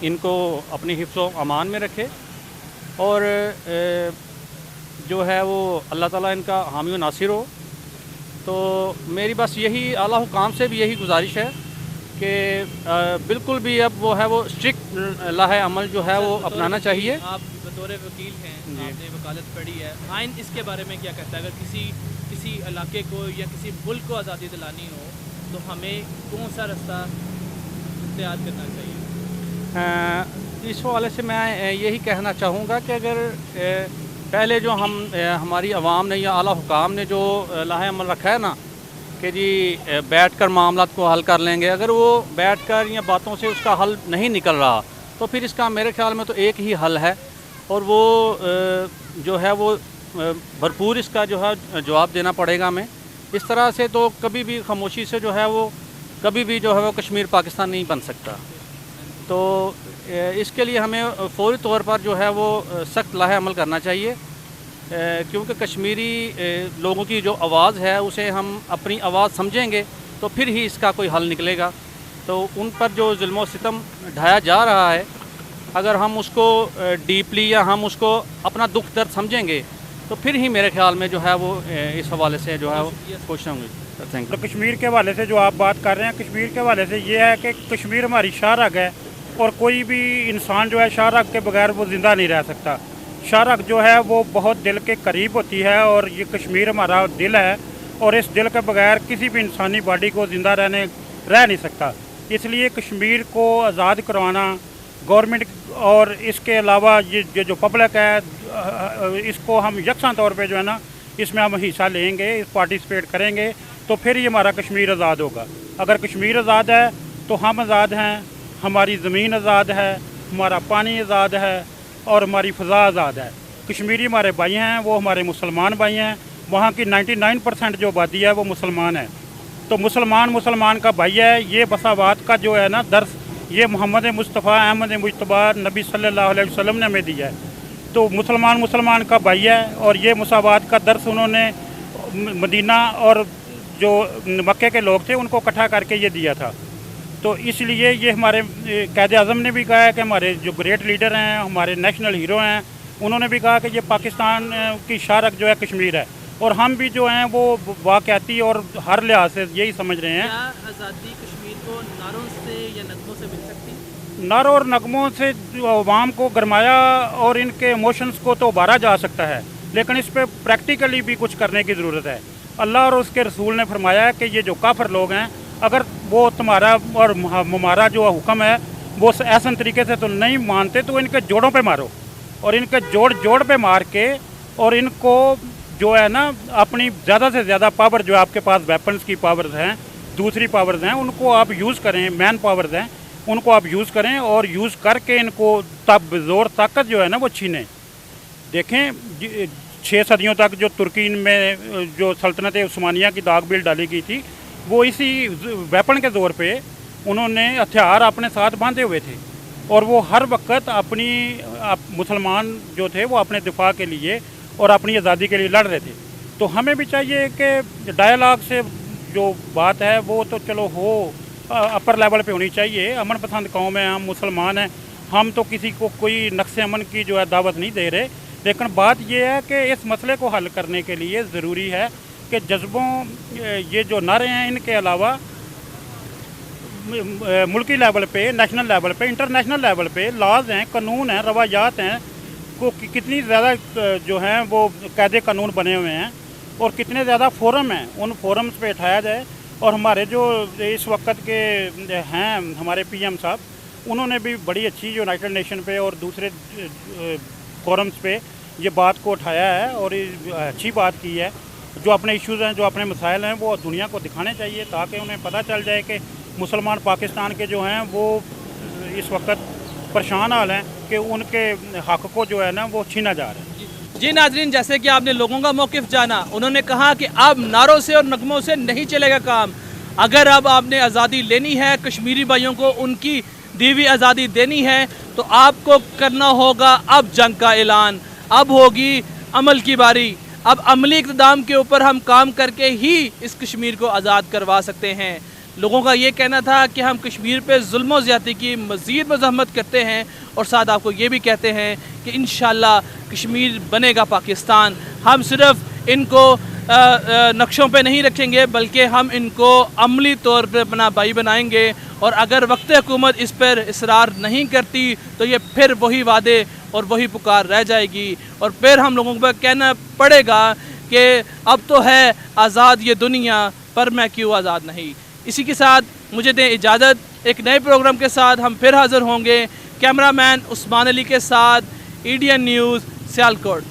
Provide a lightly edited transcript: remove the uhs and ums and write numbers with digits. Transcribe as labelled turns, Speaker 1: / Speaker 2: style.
Speaker 1: ان کو اپنی حفظ و امان میں رکھے اور جو ہے وہ اللہ تعالیٰ ان کا حامی و ناصر ہو۔ تو میری بس یہی اعلیٰ حکام سے بھی یہی گزارش ہے کہ بالکل بھی اب وہ ہے وہ اسٹرکٹ لاہ عمل جو ہے وہ اپنانا چاہیے۔
Speaker 2: آپ بطور وکیل ہیں، آپ نے وکالت پڑھی ہے، آئین اس کے بارے میں کیا کہتا ہے؟ اگر کسی علاقے کو یا کسی ملک کو آزادی دلانی ہو تو ہمیں کون سا رستہ اختیار کرنا چاہیے؟
Speaker 1: اس حوالے سے میں یہی کہنا چاہوں گا کہ اگر پہلے جو ہماری عوام نے یا اعلیٰ حکام نے جو لاہ عمل رکھا ہے نا کہ جی بیٹھ کر معاملات کو حل کر لیں گے، اگر وہ بیٹھ کر یا باتوں سے اس کا حل نہیں نکل رہا تو پھر اس کا میرے خیال میں تو ایک ہی حل ہے، اور وہ جو ہے وہ بھرپور اس کا جو ہے جواب دینا پڑے گا ہمیں۔ اس طرح سے تو کبھی بھی خاموشی سے جو ہے وہ کبھی بھی جو ہے وہ کشمیر پاکستان نہیں بن سکتا۔ تو اس کے لیے ہمیں فوری طور پر جو ہے وہ سخت لاہ عمل کرنا چاہیے، کیونکہ کشمیری لوگوں کی جو آواز ہے اسے ہم اپنی آواز سمجھیں گے تو پھر ہی اس کا کوئی حل نکلے گا۔ تو ان پر جو ظلم و ستم ڈھایا جا رہا ہے، اگر ہم اس کو ڈیپلی یا ہم اس کو اپنا دکھ درد سمجھیں گے تو پھر ہی میرے خیال میں جو ہے وہ اس حوالے سے جو ہے وہ کوشش ہوں گی۔ Thank you.
Speaker 3: تو کشمیر کے حوالے سے جو آپ بات کر رہے ہیں، کشمیر کے حوالے سے یہ ہے کہ کشمیر ہماری شاہ رگ ہے، اور کوئی بھی انسان جو ہے شاہ رگ کے بغیر وہ زندہ نہیں رہ سکتا۔ شاہ رگ جو ہے وہ بہت دل کے قریب ہوتی ہے، اور یہ کشمیر ہمارا دل ہے، اور اس دل کے بغیر کسی بھی انسانی باڈی کو زندہ رہ نہیں سکتا۔ اس لیے کشمیر کو آزاد کروانا گورنمنٹ، اور اس کے علاوہ یہ جو پبلک ہے اس کو ہم یکساں طور پہ جو ہے نا اس میں ہم حصہ لیں گے، پارٹیسپیٹ کریں گے، تو پھر یہ ہمارا کشمیر آزاد ہوگا۔ اگر کشمیر آزاد ہے تو ہم آزاد ہیں، ہماری زمین آزاد ہے، ہمارا پانی آزاد ہے، اور ہماری فضا آزاد ہے۔ کشمیری ہمارے بھائی ہیں، وہ ہمارے مسلمان بھائی ہیں، وہاں کی 99% جو آبادی ہے وہ مسلمان ہے۔ تو مسلمان کا بھائی ہے، یہ مساوات کا جو ہے نا درس یہ محمد مصطفیٰ احمد مجتبیٰ نبی صلی اللہ علیہ وسلم نے ہمیں دیا ہے۔ تو مسلمان کا بھائی ہے، اور یہ مساوات کا درس انہوں نے مدینہ اور جو مکے کے لوگ تھے ان کو اکٹھا کر کے یہ دیا تھا۔ تو اس لیے یہ ہمارے قائد اعظم نے بھی کہا ہے کہ ہمارے جو گریٹ لیڈر ہیں، ہمارے نیشنل ہیرو ہیں، انہوں نے بھی کہا کہ یہ پاکستان کی شاہ رگ جو ہے کشمیر ہے، اور ہم بھی جو ہیں وہ واقعاتی اور ہر لحاظ سے یہی سمجھ رہے ہیں۔
Speaker 2: کیا آزادی کشمیر کو نعروں سے یا نغموں سے مل سکتی؟
Speaker 3: نعروں اور نغموں سے عوام کو گرمایا اور ان کے ایموشنز کو تو ابھارا جا سکتا ہے، لیکن اس پہ پریکٹیکلی بھی کچھ کرنے کی ضرورت ہے۔ اللہ اور اس کے رسول نے فرمایا ہے کہ یہ جو کافر لوگ ہیں، اگر وہ تمہارا اور ہمارا جو حکم ہے وہ ایسن طریقے سے تو نہیں مانتے تو ان کے جوڑوں پہ مارو، اور ان کے جوڑ پہ مار کے، اور ان کو جو ہے نا اپنی زیادہ سے زیادہ پاور جو آپ کے پاس ویپنز کی پاورز ہیں، دوسری پاورز ہیں، ان کو آپ یوز کریں، مین پاورز ہیں، ان کو آپ یوز کریں، اور یوز کر کے ان کو تب زور طاقت جو ہے نا وہ چھینیں۔ دیکھیں 6 صدیوں تک جو ترکی میں جو سلطنت عثمانیہ کی داغ بیل ڈالی گئی تھی، وہ اسی ویپن کے زور پہ انہوں نے ہتھیار اپنے ساتھ باندھے ہوئے تھے، اور وہ ہر وقت اپنی مسلمان جو تھے وہ اپنے دفاع کے لیے اور اپنی آزادی کے لیے لڑ رہے تھے۔ تو ہمیں بھی چاہیے کہ ڈائلاگ سے جو بات ہے وہ تو چلو ہو اپر لیول پہ ہونی چاہیے۔ امن پسند قوم ہے، ہم مسلمان ہیں، ہم تو کسی کو کوئی نقص امن کی جو ہے دعوت نہیں دے رہے، لیکن بات یہ ہے کہ اس مسئلے کو حل کرنے کے لیے ضروری ہے کہ جذبوں یہ جو نعرے ہیں ان کے علاوہ ملکی لیول پہ، نیشنل لیول پہ، انٹرنیشنل لیول پہ لاز ہیں، قانون ہیں، روایات ہیں، کو کتنی زیادہ جو ہیں وہ قاعدے قانون بنے ہوئے ہیں، اور کتنے زیادہ فورم ہیں، ان فورمز پہ اٹھایا جائے۔ اور ہمارے جو اس وقت کے ہیں ہمارے پی ایم صاحب، انہوں نے بھی بڑی اچھی یونائٹڈ نیشن پہ اور دوسرے فورمز پہ یہ بات کو اٹھایا ہے، اور اچھی بات کی ہے۔ جو اپنے ایشوز ہیں، جو اپنے مسائل ہیں، وہ دنیا کو دکھانے چاہیے تاکہ انہیں پتہ چل جائے کہ مسلمان پاکستان کے جو ہیں وہ اس وقت پریشان حال ہیں کہ ان کے حق کو جو ہے نا وہ چھینا جا رہا ہے۔
Speaker 2: جی ناظرین، جیسے کہ آپ نے لوگوں کا موقف جانا، انہوں نے کہا کہ اب نعروں سے اور نغموں سے نہیں چلے گا کام۔ اگر اب آپ نے آزادی لینی ہے، کشمیری بھائیوں کو ان کی دی ہوئی آزادی دینی ہے، تو آپ کو کرنا ہوگا اب جنگ کا اعلان۔ اب ہوگی عمل کی باری۔ اب عملی اقتدام کے اوپر ہم کام کر کے ہی اس کشمیر کو آزاد کروا سکتے ہیں۔ لوگوں کا یہ کہنا تھا کہ ہم کشمیر پہ ظلم و زیادتی کی مزید مزاحمت کرتے ہیں اور ساتھ آپ کو یہ بھی کہتے ہیں کہ انشاءاللہ کشمیر بنے گا پاکستان. ہم صرف ان کو نقشوں پہ نہیں رکھیں گے بلکہ ہم ان کو عملی طور پہ اپنا بھائی بنائیں گے, اور اگر وقت حکومت اس پر اصرار نہیں کرتی تو یہ پھر وہی وعدے اور وہی پکار رہ جائے گی, اور پھر ہم لوگوں کو کہنا پڑے گا کہ اب تو ہے آزاد یہ دنیا پر میں کیوں آزاد نہیں. اسی کے ساتھ مجھے دیں اجازت, ایک نئے پروگرام کے ساتھ ہم پھر حاضر ہوں گے. کیمرہ مین عثمان علی کے ساتھ, EDN نیوز, سیالکوٹ.